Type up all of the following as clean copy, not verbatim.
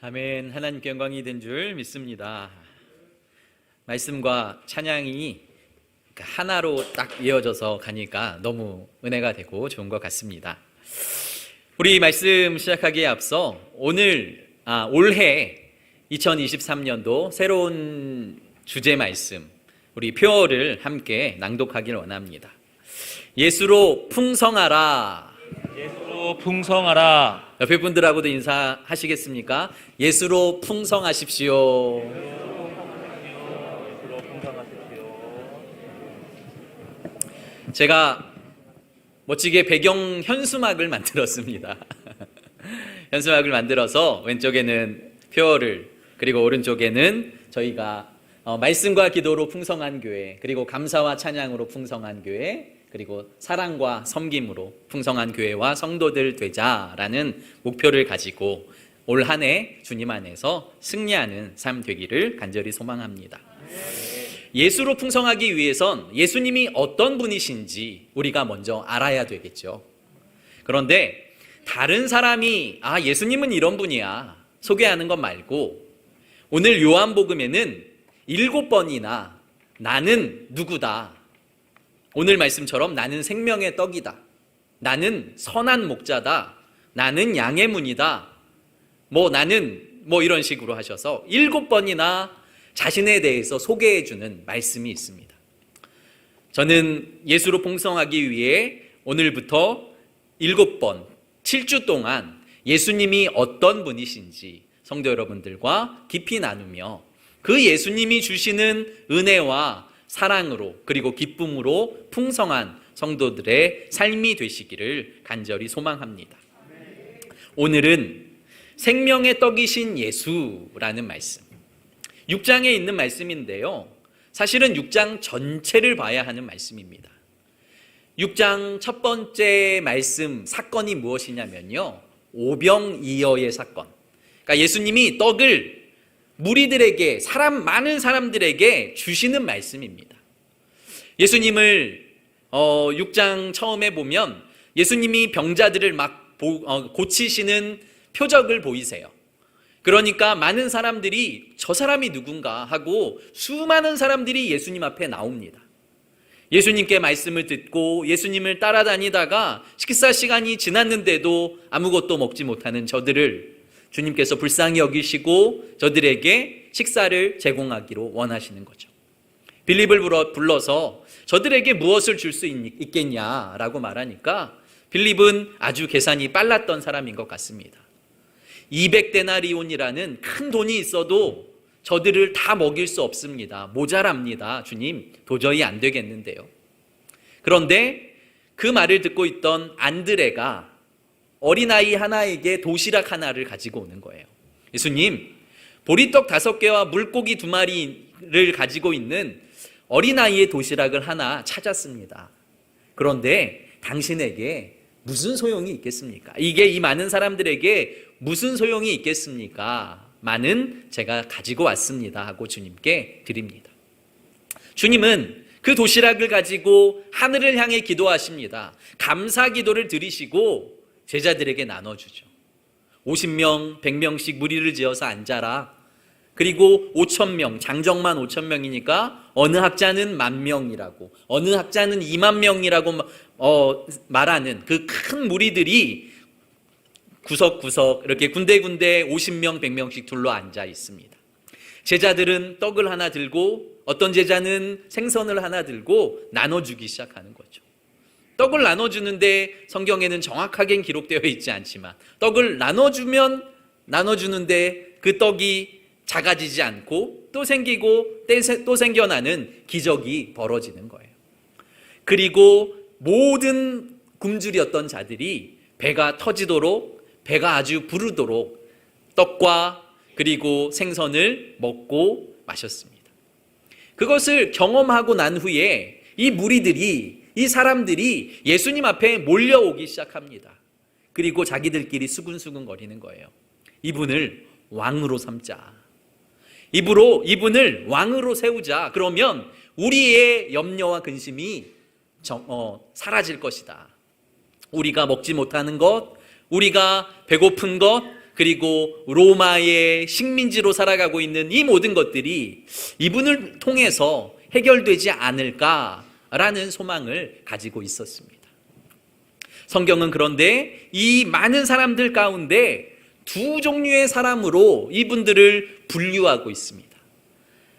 아멘. 하나님께 영광이 된 줄 믿습니다. 말씀과 찬양이 하나로 딱 이어져서 가니까 너무 은혜가 되고 좋은 것 같습니다. 우리 말씀 시작하기에 앞서 올해 2023년도 새로운 주제 말씀 우리 표어를 함께 낭독하길 원합니다. 예수로 풍성하라. 예수로 풍성하라. 옆에 분들하고도 인사하시겠습니까? 예수로 풍성하십시오. 예수로 풍성하십시오. 제가 멋지게 배경 현수막을 만들었습니다. 현수막을 만들어서 왼쪽에는 표어를, 그리고 오른쪽에는 저희가 말씀과 기도로 풍성한 교회, 그리고 감사와 찬양으로 풍성한 교회, 그리고 사랑과 섬김으로 풍성한 교회와 성도들 되자라는 목표를 가지고 올 한 해 주님 안에서 승리하는 삶 되기를 간절히 소망합니다. 예수로 풍성하기 위해선 예수님이 어떤 분이신지 우리가 먼저 알아야 되겠죠. 그런데 다른 사람이 예수님은 이런 분이야 소개하는 것 말고 오늘 요한복음에는 7번이나 나는 누구다, 오늘 말씀처럼 나는 생명의 떡이다, 나는 선한 목자다, 나는 양의 문이다, 나는 이런 식으로 하셔서 7번이나 자신에 대해서 소개해주는 말씀이 있습니다. 저는 예수로 풍성하기 위해 오늘부터 7번 7주 동안 예수님이 어떤 분이신지 성도 여러분들과 깊이 나누며 그 예수님이 주시는 은혜와 사랑으로 그리고 기쁨으로 풍성한 성도들의 삶이 되시기를 간절히 소망합니다. 오늘은 생명의 떡이신 예수라는 말씀, 6장에 있는 말씀인데요, 사실은 6장 전체를 봐야 하는 말씀입니다. 6장 첫 번째 말씀 사건이 무엇이냐면요, 오병이어의 사건. 그러니까 예수님이 떡을 무리들에게, 많은 사람들에게 주시는 말씀입니다. 예수님을 6장 처음에 보면 예수님이 병자들을 막 고치시는 표적을 보이세요. 그러니까 많은 사람들이 저 사람이 누군가 하고 수많은 사람들이 예수님 앞에 나옵니다. 예수님께 말씀을 듣고 예수님을 따라다니다가 식사 시간이 지났는데도 아무것도 먹지 못하는 저들을 주님께서 불쌍히 여기시고 저들에게 식사를 제공하기로 원하시는 거죠. 빌립을 불러서 저들에게 무엇을 줄 수 있겠냐라고 말하니까 빌립은 아주 계산이 빨랐던 사람인 것 같습니다. 200데나리온이라는 큰 돈이 있어도 저들을 다 먹일 수 없습니다. 모자랍니다. 주님, 도저히 안 되겠는데요. 그런데 그 말을 듣고 있던 안드레가 어린아이 하나에게 도시락 하나를 가지고 오는 거예요. 예수님, 보리떡 5개와 물고기 2마리를 가지고 있는 어린아이의 도시락을 하나 찾았습니다. 그런데 당신에게 무슨 소용이 있겠습니까? 이게 이 많은 사람들에게 무슨 소용이 있겠습니까? 많은 제가 가지고 왔습니다 하고 주님께 드립니다. 주님은 그 도시락을 가지고 하늘을 향해 기도하십니다. 감사 기도를 드리시고 제자들에게 나눠주죠. 50명, 100명씩 무리를 지어서 앉아라. 그리고 5,000명, 장정만 5,000명이니까 어느 학자는 10,000명이라고, 어느 학자는 20,000명이라고 말하는 그 큰 무리들이 구석구석 이렇게 군데군데 50명, 100명씩 둘러 앉아 있습니다. 제자들은 떡을 하나 들고 어떤 제자는 생선을 하나 들고 나눠주기 시작하는 거죠. 떡을 나눠주는데 성경에는 정확하게 기록되어 있지 않지만 떡을 나눠주는데 그 떡이 작아지지 않고 또 생기고 또 생겨나는 기적이 벌어지는 거예요. 그리고 모든 굶주렸던 자들이 배가 터지도록, 배가 아주 부르도록 떡과 그리고 생선을 먹고 마셨습니다. 그것을 경험하고 난 후에 이 사람들이 예수님 앞에 몰려오기 시작합니다. 그리고 자기들끼리 수근수근 거리는 거예요. 이분을 왕으로 삼자. 이분을 왕으로 세우자. 그러면 우리의 염려와 근심이 사라질 것이다. 우리가 먹지 못하는 것, 우리가 배고픈 것, 그리고 로마의 식민지로 살아가고 있는 이 모든 것들이 이분을 통해서 해결되지 않을까라는 소망을 가지고 있었습니다. 성경은 그런데 이 많은 사람들 가운데 두 종류의 사람으로 이분들을 분류하고 있습니다.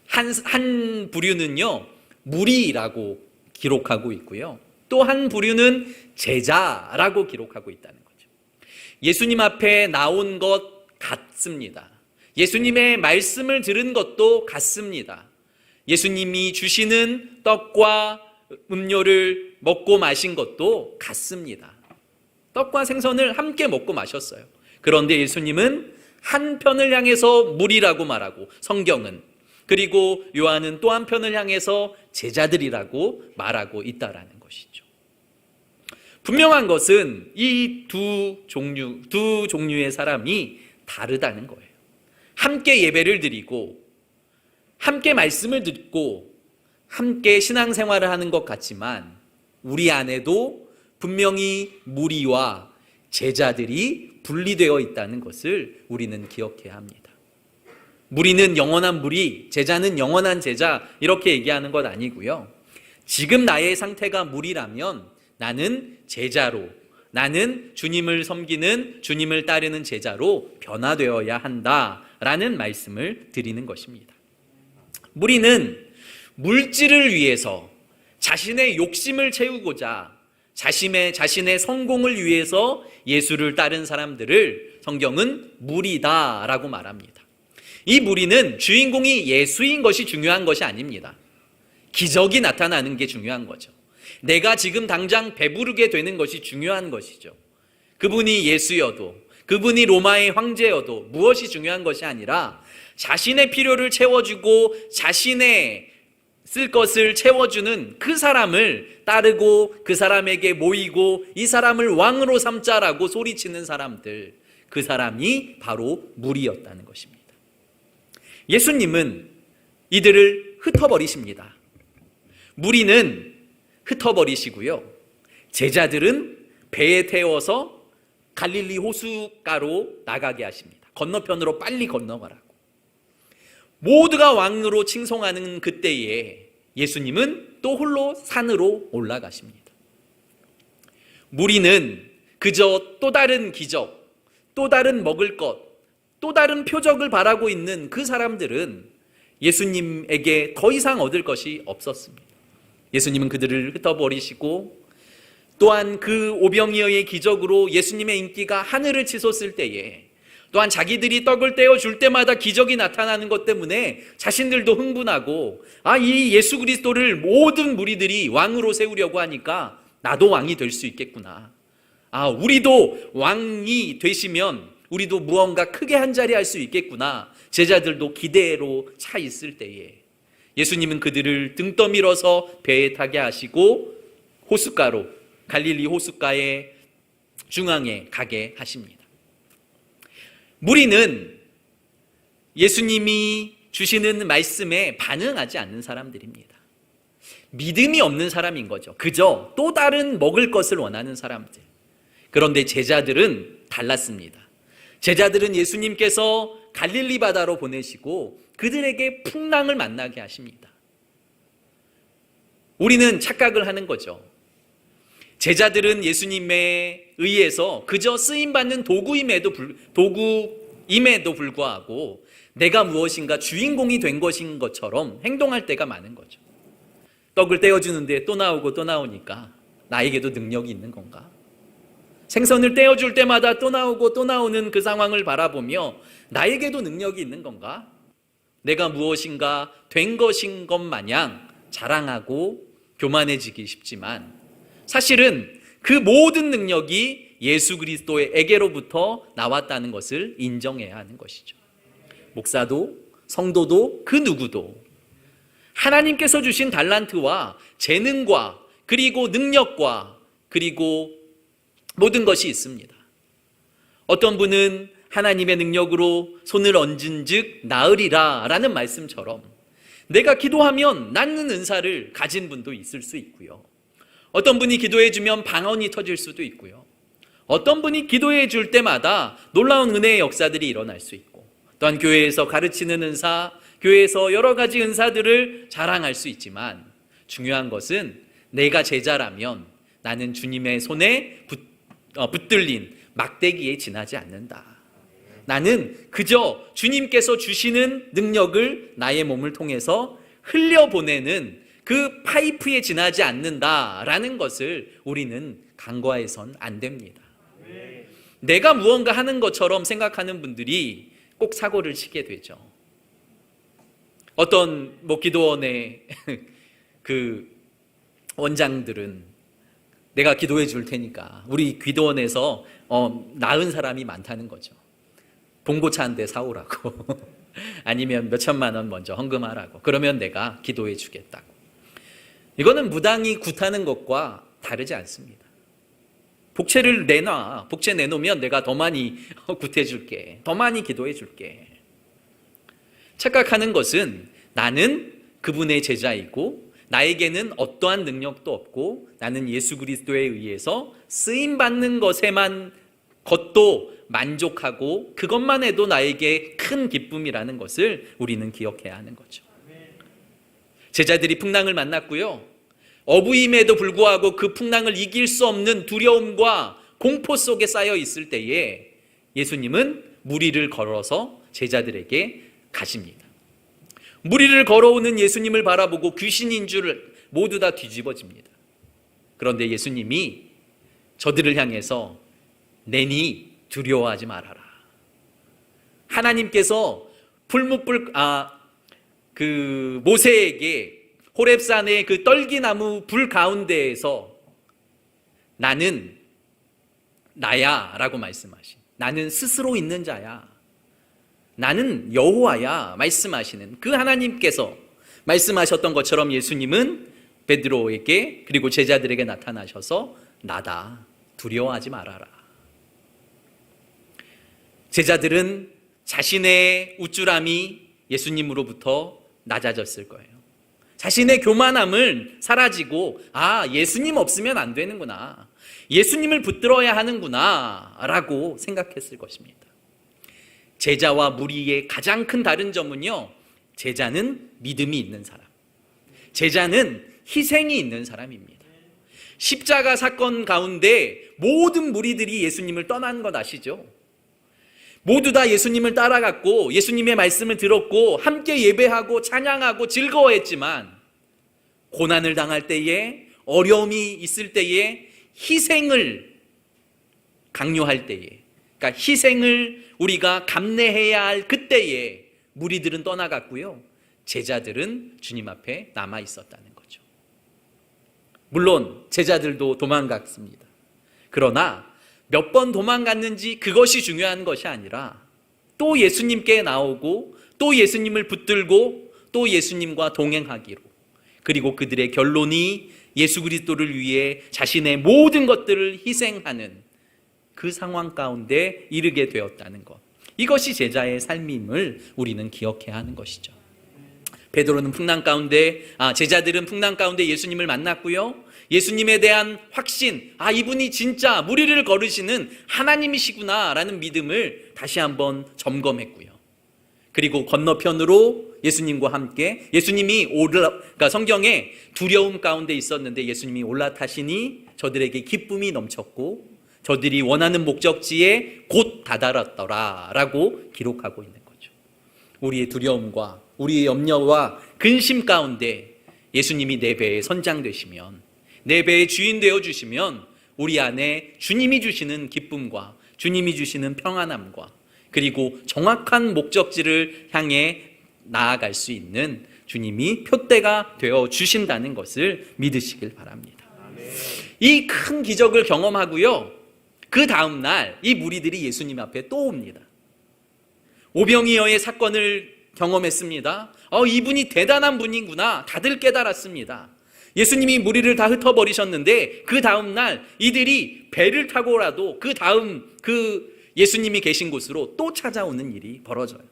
한 부류는요, 무리라고 기록하고 있고요. 또 한 부류는 제자라고 기록하고 있다는 거죠. 예수님 앞에 나온 것 같습니다. 예수님의 말씀을 들은 것도 같습니다. 예수님이 주시는 떡과 음료를 먹고 마신 것도 같습니다. 떡과 생선을 함께 먹고 마셨어요. 그런데 예수님은 한 편을 향해서 무리라고 말하고, 성경은, 그리고 요한은 또 한 편을 향해서 제자들이라고 말하고 있다라는 것이죠. 분명한 것은 이 두 종류의 사람이 다르다는 거예요. 함께 예배를 드리고, 함께 말씀을 듣고, 함께 신앙생활을 하는 것 같지만 우리 안에도 분명히 무리와 제자들이 분리되어 있다는 것을 우리는 기억해야 합니다. 무리는 영원한 무리, 제자는 영원한 제자, 이렇게 얘기하는 것 아니고요. 지금 나의 상태가 무리라면 나는 제자로, 나는 주님을 섬기는, 주님을 따르는 제자로 변화되어야 한다라는 말씀을 드리는 것입니다. 무리는 물질을 위해서, 자신의 욕심을 채우고자, 자신의 성공을 위해서 예수를 따른 사람들을 성경은 무리다라고 말합니다. 이 무리는 주인공이 예수인 것이 중요한 것이 아닙니다. 기적이 나타나는 게 중요한 거죠. 내가 지금 당장 배부르게 되는 것이 중요한 것이죠. 그분이 예수여도, 그분이 로마의 황제여도 무엇이 중요한 것이 아니라 자신의 필요를 채워주고 자신의 쓸 것을 채워주는 그 사람을 따르고 그 사람에게 모이고 이 사람을 왕으로 삼자라고 소리치는 사람들, 그 사람이 바로 무리였다는 것입니다. 예수님은 이들을 흩어버리십니다. 무리는 흩어버리시고요, 제자들은 배에 태워서 갈릴리 호숫가로 나가게 하십니다. 건너편으로 빨리 건너가라고. 모두가 왕으로 칭송하는 그때에 예수님은 또 홀로 산으로 올라가십니다. 무리는 그저 또 다른 기적, 또 다른 먹을 것, 또 다른 표적을 바라고 있는 그 사람들은 예수님에게 더 이상 얻을 것이 없었습니다. 예수님은 그들을 흩어버리시고, 또한 그 오병이어의 기적으로 예수님의 인기가 하늘을 치솟을 때에, 또한 자기들이 떡을 떼어줄 때마다 기적이 나타나는 것 때문에 자신들도 흥분하고, 이 예수 그리스도를 모든 무리들이 왕으로 세우려고 하니까 나도 왕이 될 수 있겠구나. 우리도 왕이 되시면 우리도 무언가 크게 한 자리 할 수 있겠구나. 제자들도 기대로 차 있을 때에 예수님은 그들을 등 떠밀어서 배에 타게 하시고 호숫가로, 갈릴리 호숫가의 중앙에 가게 하십니다. 무리는 예수님이 주시는 말씀에 반응하지 않는 사람들입니다. 믿음이 없는 사람인 거죠. 그저 또 다른 먹을 것을 원하는 사람들. 그런데 제자들은 달랐습니다. 제자들은 예수님께서 갈릴리 바다로 보내시고 그들에게 풍랑을 만나게 하십니다. 우리는 착각을 하는 거죠. 제자들은 예수님에 의해서 그저 쓰임받는 도구임에도 불구하고 내가 무엇인가 주인공이 된 것인 것처럼 행동할 때가 많은 거죠. 떡을 떼어주는데 또 나오고 또 나오니까 나에게도 능력이 있는 건가? 생선을 떼어줄 때마다 또 나오고 또 나오는 그 상황을 바라보며 나에게도 능력이 있는 건가? 내가 무엇인가 된 것인 것 마냥 자랑하고 교만해지기 쉽지만 사실은 그 모든 능력이 예수 그리스도에게로부터 나왔다는 것을 인정해야 하는 것이죠. 목사도 성도도 그 누구도 하나님께서 주신 달란트와 재능과 그리고 능력과 그리고 모든 것이 있습니다. 어떤 분은 하나님의 능력으로 손을 얹은 즉 나으리라 라는 말씀처럼 내가 기도하면 낫는 은사를 가진 분도 있을 수 있고요. 어떤 분이 기도해 주면 방언이 터질 수도 있고요. 어떤 분이 기도해 줄 때마다 놀라운 은혜의 역사들이 일어날 수 있고, 또한 교회에서 가르치는 은사, 교회에서 여러 가지 은사들을 자랑할 수 있지만, 중요한 것은 내가 제자라면 나는 주님의 손에 붙들린 막대기에 지나지 않는다. 나는 그저 주님께서 주시는 능력을 나의 몸을 통해서 흘려보내는 그 파이프에 지나지 않는다라는 것을 우리는 간과해선 안 됩니다. 내가 무언가 하는 것처럼 생각하는 분들이 꼭 사고를 치게 되죠. 어떤 기도원의 그 원장들은 내가 기도해 줄 테니까 우리 기도원에서 나은 사람이 많다는 거죠. 봉고차 한 대 사오라고 아니면 몇 천만 원 먼저 헌금하라고, 그러면 내가 기도해 주겠다고. 이거는 무당이 굿하는 것과 다르지 않습니다. 복채를 내놔. 복채 내놓으면 내가 더 많이 굿해 줄게, 더 많이 기도해 줄게. 착각하는 것은 나는 그분의 제자이고 나에게는 어떠한 능력도 없고 나는 예수 그리스도에 의해서 쓰임받는 것도 만족하고 그것만 해도 나에게 큰 기쁨이라는 것을 우리는 기억해야 하는 거죠. 제자들이 풍랑을 만났고요, 어부임에도 불구하고 그 풍랑을 이길 수 없는 두려움과 공포 속에 쌓여 있을 때에 예수님은 무리를 걸어서 제자들에게 가십니다. 무리를 걸어오는 예수님을 바라보고 귀신인 줄 모두 다 뒤집어집니다. 그런데 예수님이 저들을 향해서 내니 두려워하지 말아라. 하나님께서 모세에게 호렙산의 그 떨기나무 불 가운데에서 나는 나야 라고 말씀하신, 나는 스스로 있는 자야, 나는 여호와야 말씀하시는 그 하나님께서 말씀하셨던 것처럼 예수님은 베드로에게 그리고 제자들에게 나타나셔서 나다, 두려워하지 말아라. 제자들은 자신의 우쭐함이 예수님으로부터 낮아졌을 거예요. 자신의 교만함을 사라지고 예수님 없으면 안 되는구나, 예수님을 붙들어야 하는구나 라고 생각했을 것입니다. 제자와 무리의 가장 큰 다른 점은요, 제자는 믿음이 있는 사람, 제자는 희생이 있는 사람입니다. 십자가 사건 가운데 모든 무리들이 예수님을 떠난 것 아시죠? 모두 다 예수님을 따라갔고 예수님의 말씀을 들었고 함께 예배하고 찬양하고 즐거워했지만 고난을 당할 때에, 어려움이 있을 때에, 희생을 강요할 때에, 그러니까 희생을 우리가 감내해야 할 그때에 무리들은 떠나갔고요, 제자들은 주님 앞에 남아 있었다는 거죠. 물론 제자들도 도망갔습니다. 그러나 몇 번 도망갔는지 그것이 중요한 것이 아니라 또 예수님께 나오고 또 예수님을 붙들고 또 예수님과 동행하기로, 그리고 그들의 결론이 예수 그리스도를 위해 자신의 모든 것들을 희생하는 그 상황 가운데 이르게 되었다는 것, 이것이 제자의 삶임을 우리는 기억해야 하는 것이죠. 베드로는 제자들은 풍랑 가운데 예수님을 만났고요, 예수님에 대한 확신, 이분이 진짜 무리를 걸으시는 하나님이시구나 라는 믿음을 다시 한번 점검했고요. 그리고 건너편으로 예수님과 함께, 예수님이 성경에 두려움 가운데 있었는데 예수님이 올라타시니 저들에게 기쁨이 넘쳤고 저들이 원하는 목적지에 곧 다다랐더라 라고 기록하고 있는 거죠. 우리의 두려움과 우리의 염려와 근심 가운데 예수님이 내 배에 선장 되시면, 내 배의 주인 되어주시면 우리 안에 주님이 주시는 기쁨과 주님이 주시는 평안함과 그리고 정확한 목적지를 향해 나아갈 수 있는 주님이 표대가 되어주신다는 것을 믿으시길 바랍니다. 이 큰 기적을 경험하고요, 그 다음날 이 무리들이 예수님 앞에 또 옵니다. 오병이어의 사건을 경험했습니다. 이분이 대단한 분이구나 다들 깨달았습니다. 예수님이 무리를 다 흩어버리셨는데 그 다음날 이들이 배를 타고라도 그 다음 예수님이 계신 곳으로 또 찾아오는 일이 벌어져요.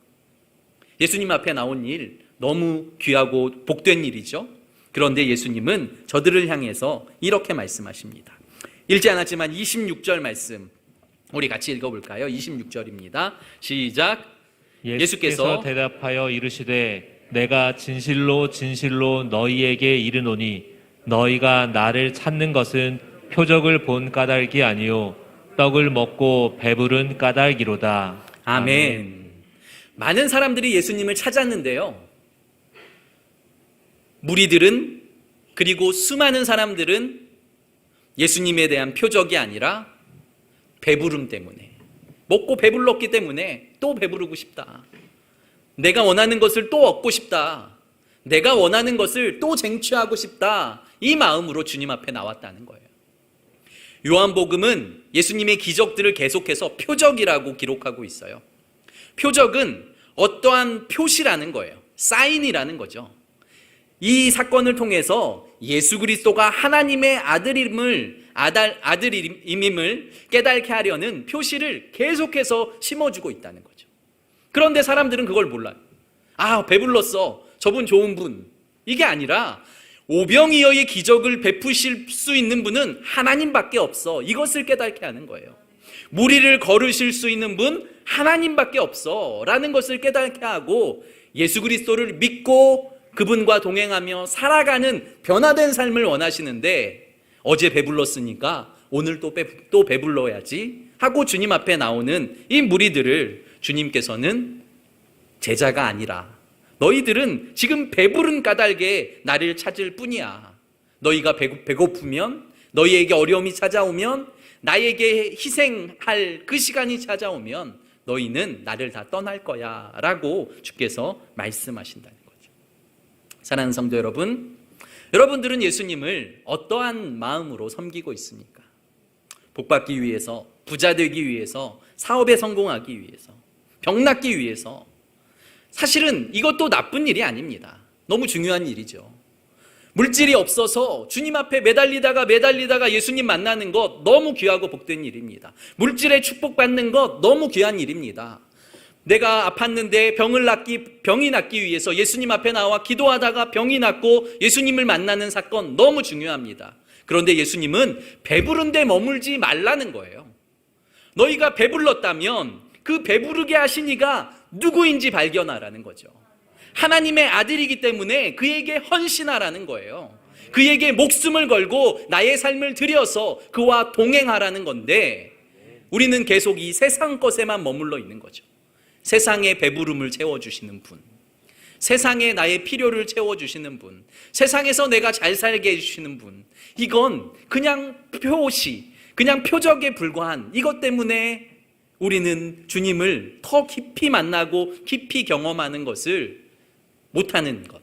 예수님 앞에 나온 일 너무 귀하고 복된 일이죠. 그런데 예수님은 저들을 향해서 이렇게 말씀하십니다. 읽지 않았지만 26절 말씀 우리 같이 읽어볼까요? 26절입니다. 시작. 예수께서 대답하여 이르시되 내가 진실로 진실로 너희에게 이르노니 너희가 나를 찾는 것은 표적을 본 까닭이 아니요 떡을 먹고 배부른 까닭이로다. 아멘. 많은 사람들이 예수님을 찾았는데요. 무리들은, 그리고 수많은 사람들은 예수님에 대한 표적이 아니라 배부름 때문에, 먹고 배불렀기 때문에 또 배부르고 싶다, 내가 원하는 것을 또 얻고 싶다, 내가 원하는 것을 또 쟁취하고 싶다, 이 마음으로 주님 앞에 나왔다는 거예요. 요한복음은 예수님의 기적들을 계속해서 표적이라고 기록하고 있어요. 표적은 어떠한 표시라는 거예요. 사인이라는 거죠. 이 사건을 통해서 예수 그리스도가 하나님의 아들임을 깨닫게 하려는 표시를 계속해서 심어주고 있다는 거죠. 그런데 사람들은 그걸 몰라요. 아, 배불렀어, 저분 좋은 분. 이게 아니라 오병이어의 기적을 베푸실 수 있는 분은 하나님밖에 없어, 이것을 깨닫게 하는 거예요. 무리를 걸으실 수 있는 분 하나님밖에 없어 라는 것을 깨닫게 하고, 예수 그리스도를 믿고 그분과 동행하며 살아가는 변화된 삶을 원하시는데, 어제 배불렀으니까 오늘 또 배불러야지 하고 주님 앞에 나오는 이 무리들을 주님께서는 제자가 아니라 너희들은 지금 배부른 까닭에 나를 찾을 뿐이야. 너희가 배고프면, 너희에게 어려움이 찾아오면, 나에게 희생할 그 시간이 찾아오면 너희는 나를 다 떠날 거야 라고 주께서 말씀하신다는 거죠. 사랑하는 성도 여러분, 여러분들은 예수님을 어떠한 마음으로 섬기고 있습니까? 복받기 위해서, 부자 되기 위해서, 사업에 성공하기 위해서, 병 낫기 위해서. 사실은 이것도 나쁜 일이 아닙니다. 너무 중요한 일이죠. 물질이 없어서 주님 앞에 매달리다가 예수님 만나는 것 너무 귀하고 복된 일입니다. 물질에 축복받는 것 너무 귀한 일입니다. 내가 아팠는데 병이 낫기 위해서 예수님 앞에 나와 기도하다가 병이 낫고 예수님을 만나는 사건 너무 중요합니다. 그런데 예수님은 배부른 데 머물지 말라는 거예요. 너희가 배불렀다면 그 배부르게 하신 이가 누구인지 발견하라는 거죠. 하나님의 아들이기 때문에 그에게 헌신하라는 거예요. 그에게 목숨을 걸고 나의 삶을 들여서 그와 동행하라는 건데, 우리는 계속 이 세상 것에만 머물러 있는 거죠. 세상의 배부름을 채워주시는 분, 세상에 나의 필요를 채워주시는 분, 세상에서 내가 잘 살게 해주시는 분, 이건 그냥 표시, 그냥 표적에 불과한 이것 때문에 우리는 주님을 더 깊이 만나고 깊이 경험하는 것을 못하는 것.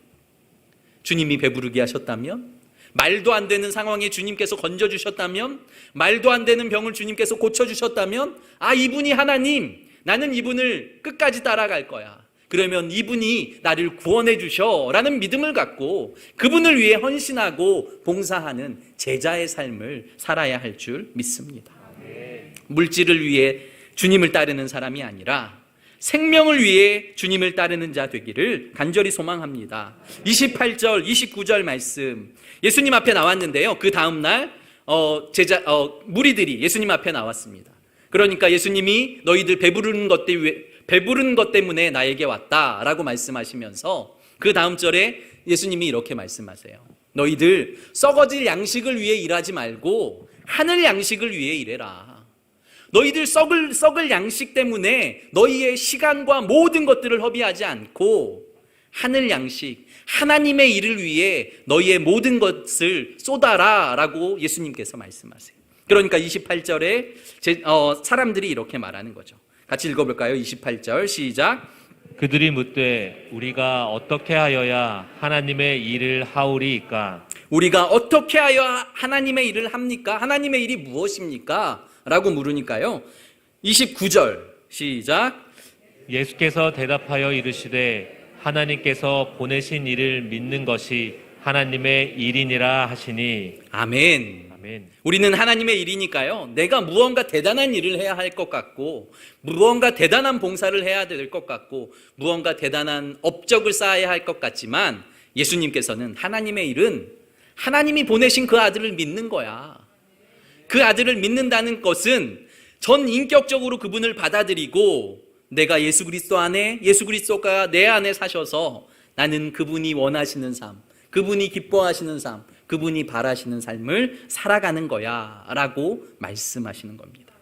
주님이 배부르게 하셨다면, 말도 안 되는 상황에 주님께서 건져주셨다면, 말도 안 되는 병을 주님께서 고쳐주셨다면, 아, 이분이 하나님, 나는 이분을 끝까지 따라갈 거야. 그러면 이분이 나를 구원해 주셔 라는 믿음을 갖고 그분을 위해 헌신하고 봉사하는 제자의 삶을 살아야 할 줄 믿습니다. 물질을 위해 주님을 따르는 사람이 아니라 생명을 위해 주님을 따르는 자 되기를 간절히 소망합니다. 28절, 29절 말씀, 예수님 앞에 나왔는데요. 그 다음날 무리들이 예수님 앞에 나왔습니다. 그러니까 예수님이 너희들 배부른 것 때문에 나에게 왔다라고 말씀하시면서 그 다음 절에 예수님이 이렇게 말씀하세요. 너희들 썩어질 양식을 위해 일하지 말고 하늘 양식을 위해 일해라. 너희들 썩을 양식 때문에 너희의 시간과 모든 것들을 허비하지 않고 하늘 양식, 하나님의 일을 위해 너희의 모든 것을 쏟아라 라고 예수님께서 말씀하세요. 그러니까 28절에 사람들이 이렇게 말하는 거죠. 같이 읽어볼까요? 28절 시작. 그들이 묻되 우리가 어떻게 하여야 하나님의 일을 하오리이까? 우리가 어떻게 하여 하나님의 일을 합니까? 하나님의 일이 무엇입니까? 라고 물으니까요. 29절 시작. 예수께서 대답하여 이르시되 하나님께서 보내신 이를 믿는 것이 하나님의 일이니라 하시니. 아멘. 아멘. 우리는 하나님의 일이니까요. 내가 무언가 대단한 일을 해야 할 것 같고, 무언가 대단한 봉사를 해야 될 것 같고, 무언가 대단한 업적을 쌓아야 할 것 같지만, 예수님께서는 하나님의 일은 하나님이 보내신 그 아들을 믿는 거야. 그 아들을 믿는다는 것은 전 인격적으로 그분을 받아들이고 내가 예수 그리스도 안에, 예수 그리스도가 내 안에 사셔서 나는 그분이 원하시는 삶, 그분이 기뻐하시는 삶, 그분이 바라시는 삶을 살아가는 거야 라고 말씀하시는 겁니다.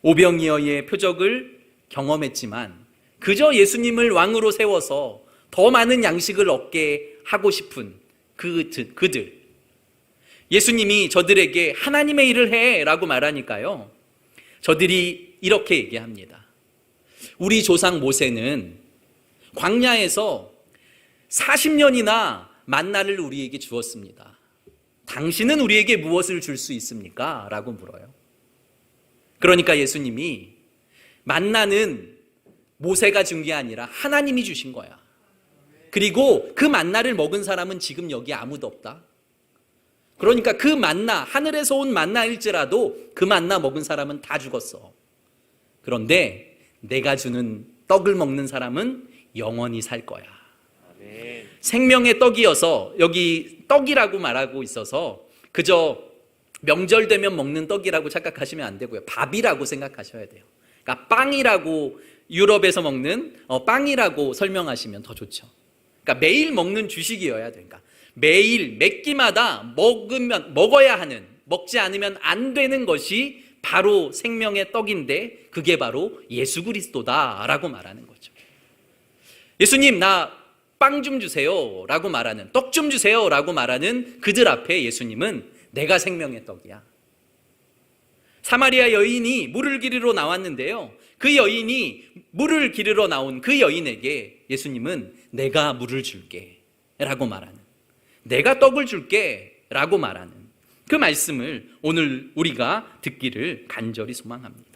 오병이어의 표적을 경험했지만 그저 예수님을 왕으로 세워서 더 많은 양식을 얻게 하고 싶은 그들, 예수님이 저들에게 하나님의 일을 해 라고 말하니까요, 저들이 이렇게 얘기합니다. 우리 조상 모세는 광야에서 40년이나 만나를 우리에게 주었습니다. 당신은 우리에게 무엇을 줄 수 있습니까? 라고 물어요. 그러니까 예수님이 만나는 모세가 준 게 아니라 하나님이 주신 거야. 그리고 그 만나를 먹은 사람은 지금 여기 아무도 없다. 그러니까 그 만나, 하늘에서 온 만나일지라도 그 만나 먹은 사람은 다 죽었어. 그런데 내가 주는 떡을 먹는 사람은 영원히 살 거야. 아멘. 생명의 떡이어서, 여기 떡이라고 말하고 있어서 그저 명절 되면 먹는 떡이라고 착각하시면 안 되고요. 밥이라고 생각하셔야 돼요. 그러니까 빵이라고, 유럽에서 먹는 빵이라고 설명하시면 더 좋죠. 그러니까 매일 먹는 주식이어야 되니까 매일 몇 끼마다 먹어야 하는, 먹지 않으면 안 되는 것이 바로 생명의 떡인데 그게 바로 예수 그리스도다라고 말하는 거죠. 예수님, 나 빵 좀 주세요 라고 말하는, 떡 좀 주세요 라고 말하는 그들 앞에 예수님은 내가 생명의 떡이야. 사마리아 여인이 물을 기르러 나왔는데요, 그 여인이 물을 기르러 나온 그 여인에게 예수님은 내가 물을 줄게 라고 말하는, 내가 떡을 줄게 라고 말하는 그 말씀을 오늘 우리가 듣기를 간절히 소망합니다.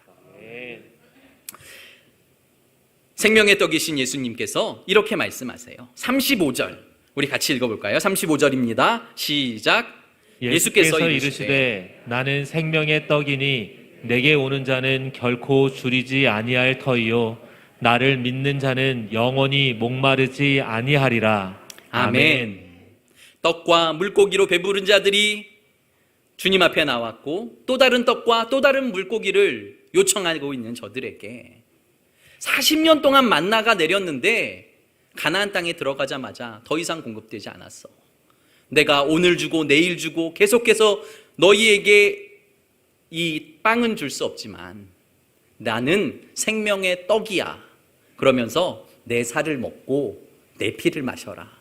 생명의 떡이신 예수님께서 이렇게 말씀하세요. 35절 우리 같이 읽어볼까요? 35절입니다. 시작. 예수께서 이르시되 나는 생명의 떡이니 내게 오는 자는 결코 줄이지 아니할 터이요 나를 믿는 자는 영원히 목마르지 아니하리라. 아멘. 떡과 물고기로 배부른 자들이 주님 앞에 나왔고 또 다른 떡과 또 다른 물고기를 요청하고 있는 저들에게 40년 동안 만나가 내렸는데 가나안 땅에 들어가자마자 더 이상 공급되지 않았어. 내가 오늘 주고 내일 주고 계속해서 너희에게 이 빵은 줄 수 없지만 나는 생명의 떡이야. 그러면서 내 살을 먹고 내 피를 마셔라.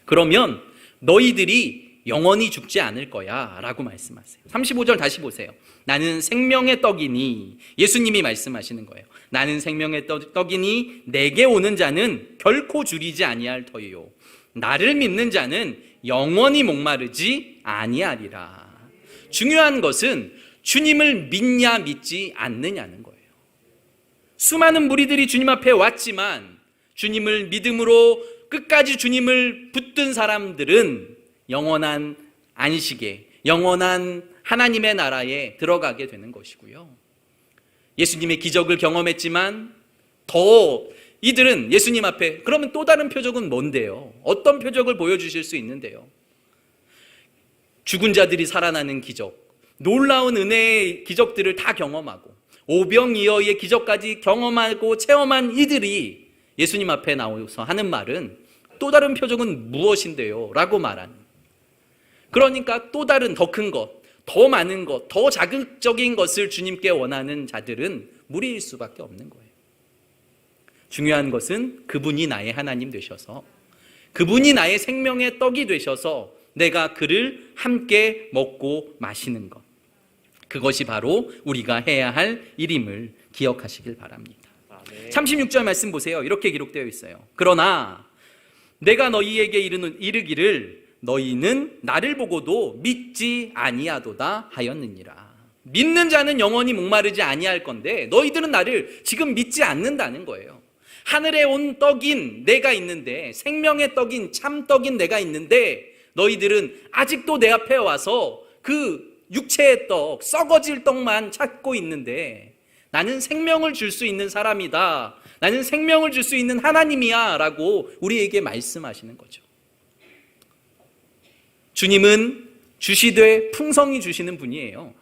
그러면 너희들이 영원히 죽지 않을 거야 라고 말씀하세요. 35절 다시 보세요. 나는 생명의 떡이니, 예수님이 말씀하시는 거예요. 나는 생명의 떡이니 내게 오는 자는 결코 줄이지 아니할 터이요 나를 믿는 자는 영원히 목마르지 아니하리라. 중요한 것은 주님을 믿냐 믿지 않느냐는 거예요. 수많은 무리들이 주님 앞에 왔지만 주님을 믿음으로 끝까지 주님을 붙든 사람들은 영원한 안식에, 영원한 하나님의 나라에 들어가게 되는 것이고요. 예수님의 기적을 경험했지만 더 이들은 예수님 앞에, 그러면 또 다른 표적은 뭔데요? 어떤 표적을 보여주실 수 있는데요? 죽은 자들이 살아나는 기적, 놀라운 은혜의 기적들을 다 경험하고 오병이어의 기적까지 경험하고 체험한 이들이 예수님 앞에 나와서 하는 말은 또 다른 표적은 무엇인데요? 라고 말하는, 그러니까 또 다른 더 큰 것, 더 많은 것, 더 자극적인 것을 주님께 원하는 자들은 무리일 수밖에 없는 거예요. 중요한 것은 그분이 나의 하나님 되셔서, 그분이 나의 생명의 떡이 되셔서 내가 그를 함께 먹고 마시는 것, 그것이 바로 우리가 해야 할 일임을 기억하시길 바랍니다. 36절 말씀 보세요. 이렇게 기록되어 있어요. 그러나 내가 너희에게 이르기를 너희는 나를 보고도 믿지 아니하도다 하였느니라. 믿는 자는 영원히 목마르지 아니할 건데 너희들은 나를 지금 믿지 않는다는 거예요. 하늘에 온 떡인 내가 있는데, 생명의 떡인 참떡인 내가 있는데 너희들은 아직도 내 앞에 와서 그 육체의 떡, 썩어질 떡만 찾고 있는데 나는 생명을 줄 수 있는 사람이다, 나는 생명을 줄 수 있는 하나님이야 라고 우리에게 말씀하시는 거죠. 주님은 주시되 풍성히 주시는 분이에요.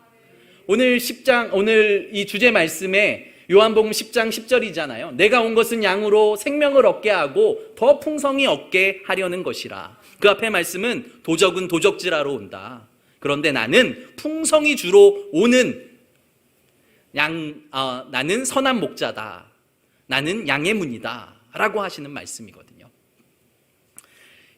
오늘 이 주제 말씀에 요한복음 10장 10절이잖아요. 내가 온 것은 양으로 생명을 얻게 하고 더 풍성히 얻게 하려는 것이라. 그 앞에 말씀은 도적은 도적질하러 온다. 그런데 나는 풍성히 주로 오는 나는 선한 목자다. 나는 양의 문이다. 라고 하시는 말씀이거든요.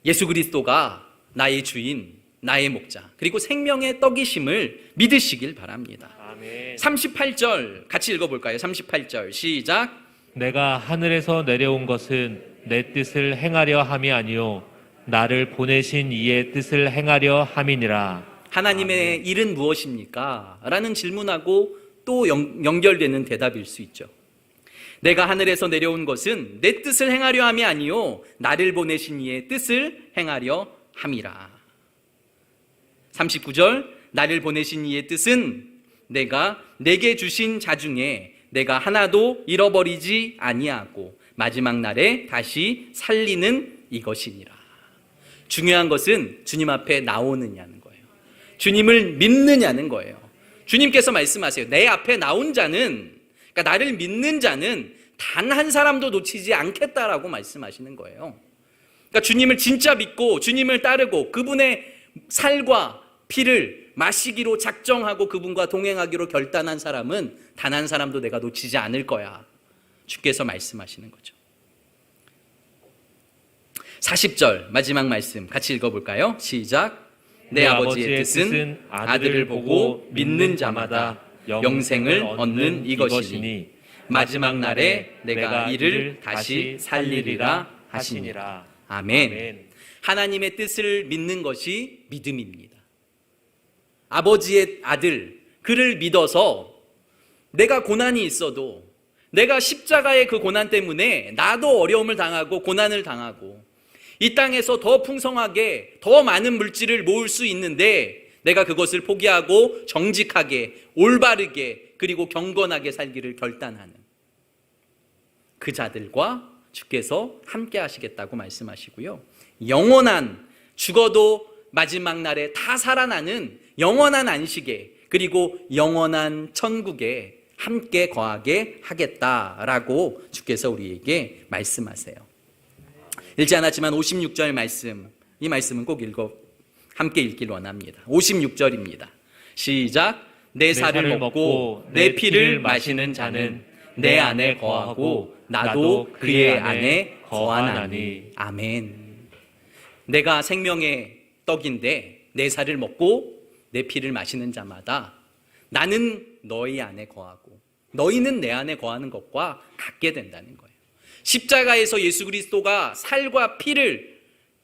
예수 그리스도가 나의 주인, 나의 목자, 그리고 생명의 떡이심을 믿으시길 바랍니다. 아멘. 38절 같이 읽어볼까요? 38절 시작. 내가 하늘에서 내려온 것은 내 뜻을 행하려 함이 아니요 나를 보내신 이의 뜻을 행하려 함이니라. 하나님의 일은 무엇입니까? 라는 질문하고 또 연결되는 대답일 수 있죠. 내가 하늘에서 내려온 것은 내 뜻을 행하려 함이 아니요 나를 보내신 이의 뜻을 행하려 함이라. 39절 나를 보내신 이의 뜻은 내가 내게 주신 자 중에 내가 하나도 잃어버리지 아니하고 마지막 날에 다시 살리는 이것이니라. 중요한 것은 주님 앞에 나오느냐는 거예요. 주님을 믿느냐는 거예요. 주님께서 말씀하세요. 내 앞에 나온 자는, 그러니까 나를 믿는 자는 단 한 사람도 놓치지 않겠다라고 말씀하시는 거예요. 그러니까 주님을 진짜 믿고 주님을 따르고 그분의 살과 피를 마시기로 작정하고 그분과 동행하기로 결단한 사람은 단 한 사람도 내가 놓치지 않을 거야. 주께서 말씀하시는 거죠. 40절 마지막 말씀 같이 읽어볼까요? 시작. 내 아버지의 뜻은 아들을 보고 믿는 자마다 영생을 얻는 이것이니 마지막 날에 내가 이를 다시 살리리라 하시니라. 아멘. 하나님의 뜻을 믿는 것이 믿음입니다. 아버지의 아들, 그를 믿어서 내가 고난이 있어도 내가 십자가의 그 고난 때문에 나도 어려움을 당하고 고난을 당하고 이 땅에서 더 풍성하게 더 많은 물질을 모을 수 있는데 내가 그것을 포기하고 정직하게 올바르게 그리고 경건하게 살기를 결단하는 그 자들과 주께서 함께 하시겠다고 말씀하시고요. 영원한, 죽어도 마지막 날에 다 살아나는 영원한 안식에 그리고 영원한 천국에 함께 거하게 하겠다라고 주께서 우리에게 말씀하세요. 읽지 않았지만 56절 말씀, 이 말씀은 꼭 함께 읽길 원합니다. 56절입니다. 시작. 내 살을 먹고 내 피를 마시는 자는 내 안에 거하고 나도 그의 안에 거하나니. 아멘. 내가 생명의 떡인데 내 살을 먹고 내 피를 마시는 자마다 나는 너희 안에 거하고 너희는 내 안에 거하는 것과 같게 된다는 거예요. 십자가에서 예수 그리스도가 살과 피를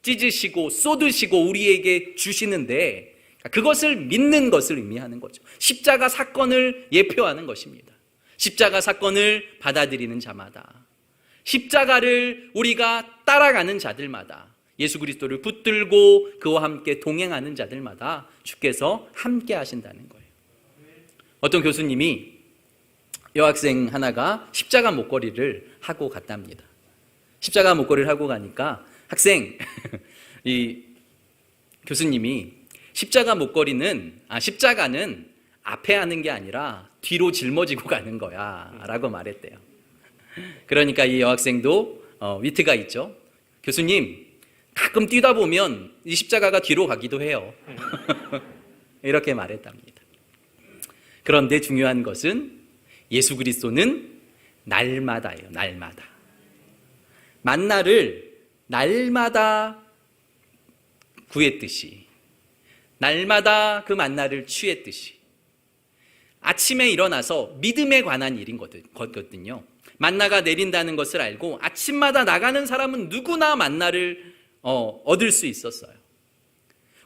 찢으시고 쏟으시고 우리에게 주시는데 그것을 믿는 것을 의미하는 거죠. 십자가 사건을 예표하는 것입니다. 십자가 사건을 받아들이는 자마다, 십자가를 우리가 따라가는 자들마다, 예수 그리스도를 붙들고 그와 함께 동행하는 자들마다 주께서 함께 하신다는 거예요. 어떤 교수님이 여학생 하나가 십자가 목걸이를 하고 갔답니다. 십자가 목걸이를 하고 가니까 이 교수님이 십자가는 앞에 하는 게 아니라 뒤로 짊어지고 가는 거야 라고 말했대요. 그러니까 이 여학생도 위트가 있죠. 교수님, 가끔 뛰다 보면 이 십자가가 뒤로 가기도 해요. 이렇게 말했답니다. 그런데 중요한 것은 예수 그리스도는 날마다예요. 날마다. 만나를 날마다 구했듯이, 날마다 그 만나를 취했듯이 아침에 일어나서 믿음에 관한 일인 거거든요. 만나가 내린다는 것을 알고 아침마다 나가는 사람은 누구나 만나를 얻을 수 있었어요.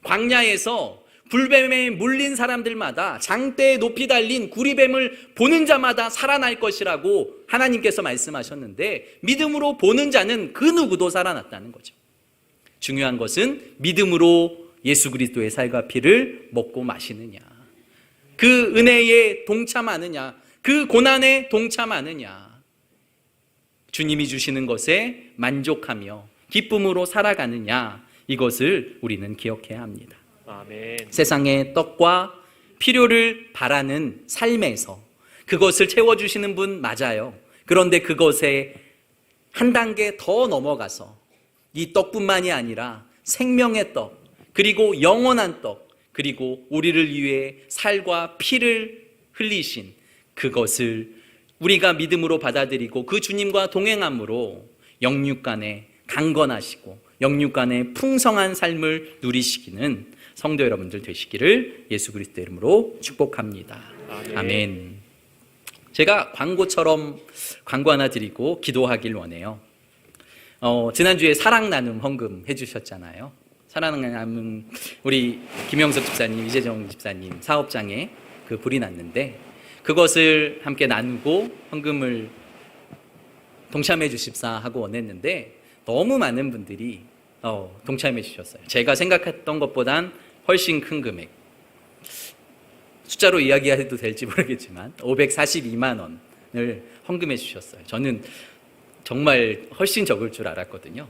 광야에서 불뱀에 물린 사람들마다 장대에 높이 달린 구리뱀을 보는 자마다 살아날 것이라고 하나님께서 말씀하셨는데 믿음으로 보는 자는 그 누구도 살아났다는 거죠. 중요한 것은 믿음으로 예수 그리스도의 살과 피를 먹고 마시느냐, 그 은혜에 동참하느냐, 그 고난에 동참하느냐, 주님이 주시는 것에 만족하며 기쁨으로 살아가느냐, 이것을 우리는 기억해야 합니다. 아멘. 세상의 떡과 필요를 바라는 삶에서 그것을 채워주시는 분 맞아요. 그런데 그것에 한 단계 더 넘어가서 이 떡뿐만이 아니라 생명의 떡, 그리고 영원한 떡, 그리고 우리를 위해 살과 피를 흘리신 그것을 우리가 믿음으로 받아들이고 그 주님과 동행함으로 영육간에 강건하시고 영육간에 풍성한 삶을 누리시기는 성도 여러분들 되시기를 예수 그리스도 이름으로 축복합니다. 아멘. 제가 광고처럼 광고 하나 드리고 기도하길 원해요. 지난주에 사랑 나눔 헌금 해주셨잖아요. 사랑 나눔 우리 김영석 집사님, 이재정 집사님 사업장에 그 불이 났는데 그것을 함께 나누고 헌금을 동참해 주십사 하고 원했는데 너무 많은 분들이 동참해 주셨어요. 제가 생각했던 것보단 훨씬 큰 금액, 숫자로 이야기해도 될지 모르겠지만 542만 원을 헌금해 주셨어요. 저는 정말 훨씬 적을 줄 알았거든요.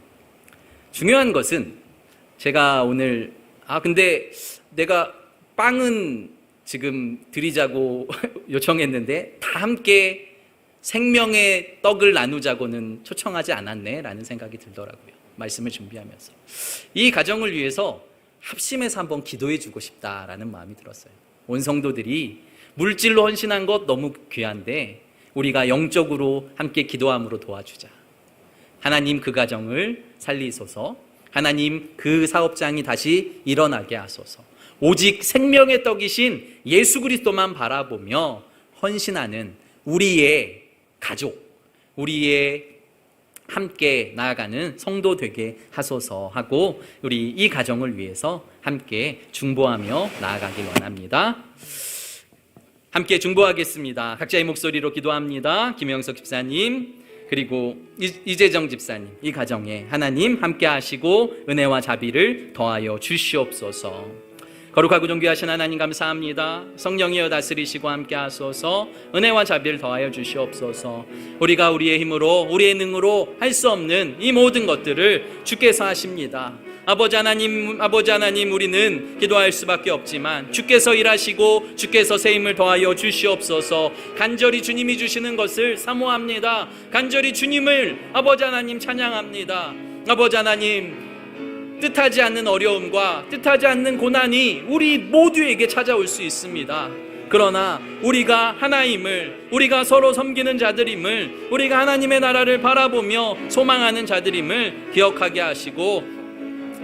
중요한 것은 제가 오늘 근데 내가 빵은 지금 드리자고 요청했는데 다 함께 생명의 떡을 나누자고는 초청하지 않았네 라는 생각이 들더라고요. 말씀을 준비하면서 이 가정을 위해서 합심해서 한번 기도해 주고 싶다라는 마음이 들었어요. 온 성도들이 물질로 헌신한 것 너무 귀한데 우리가 영적으로 함께 기도함으로 도와주자. 하나님 그 가정을 살리소서. 하나님 그 사업장이 다시 일어나게 하소서. 오직 생명의 떡이신 예수 그리스도만 바라보며 헌신하는 우리의 가족, 우리의 함께 나아가는 성도 되게 하소서 하고 우리 이 가정을 위해서 함께 중보하며 나아가길 원합니다. 함께 중보하겠습니다. 각자의 목소리로 기도합니다. 김영석 집사님 그리고 이재정 집사님, 이 가정에 하나님 함께 하시고 은혜와 자비를 더하여 주시옵소서. 거룩하고 존귀하신 하나님 감사합니다. 성령이여 다스리시고 함께 하소서. 은혜와 자비를 더하여 주시옵소서. 우리가 우리의 힘으로 우리의 능으로 할 수 없는 이 모든 것들을 주께서 하십니다. 아버지 하나님 우리는 기도할 수밖에 없지만 주께서 일하시고 주께서 새 힘을 더하여 주시옵소서. 간절히 주님이 주시는 것을 사모합니다. 간절히 주님을 아버지 하나님 찬양합니다. 아버지 하나님 뜻하지 않는 어려움과 뜻하지 않는 고난이 우리 모두에게 찾아올 수 있습니다. 그러나 우리가 하나임을, 우리가 서로 섬기는 자들임을, 우리가 하나님의 나라를 바라보며 소망하는 자들임을 기억하게 하시고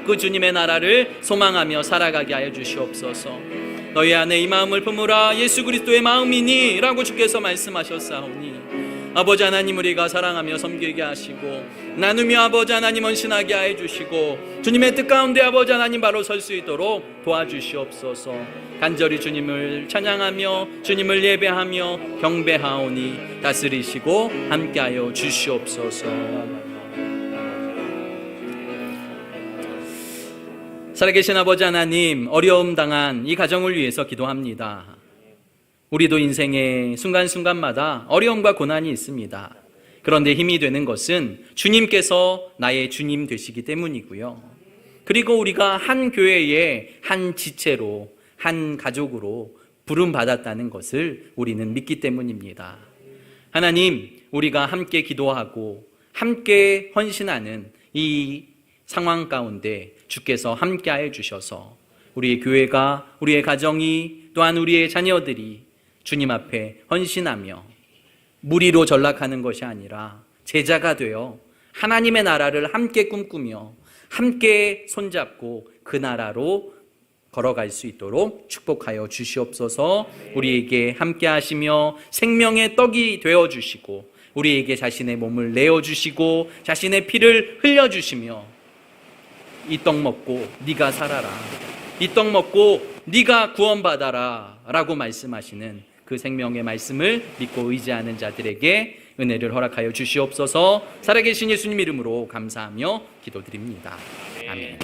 그 주님의 나라를 소망하며 살아가게 하여 주시옵소서. 너희 안에 이 마음을 품으라 예수 그리스도의 마음이니 라고 주께서 말씀하셨사오니 아버지 하나님 우리가 사랑하며 섬기게 하시고 나누며 아버지 하나님 헌신하게 하여 주시고 주님의 뜻 가운데 아버지 하나님 바로 설 수 있도록 도와주시옵소서. 간절히 주님을 찬양하며 주님을 예배하며 경배하오니 다스리시고 함께하여 주시옵소서. 살아계신 아버지 하나님, 어려움 당한 이 가정을 위해서 기도합니다. 우리도 인생의 순간순간마다 어려움과 고난이 있습니다. 그런데 힘이 되는 것은 주님께서 나의 주님 되시기 때문이고요. 그리고 우리가 한 교회의 한 지체로, 한 가족으로 부름받았다는 것을 우리는 믿기 때문입니다. 하나님, 우리가 함께 기도하고 함께 헌신하는 이 상황 가운데 주께서 함께하여 주셔서 우리의 교회가, 우리의 가정이, 또한 우리의 자녀들이 주님 앞에 헌신하며 무리로 전락하는 것이 아니라 제자가 되어 하나님의 나라를 함께 꿈꾸며 함께 손잡고 그 나라로 걸어갈 수 있도록 축복하여 주시옵소서. 우리에게 함께 하시며 생명의 떡이 되어 주시고 우리에게 자신의 몸을 내어 주시고 자신의 피를 흘려 주시며 이 떡 먹고 네가 살아라, 이 떡 먹고 네가 구원받아라 라고 말씀하시는 그 생명의 말씀을 믿고 의지하는 자들에게 은혜를 허락하여 주시옵소서. 살아계신 예수님 이름으로 감사하며 기도드립니다. 아멘.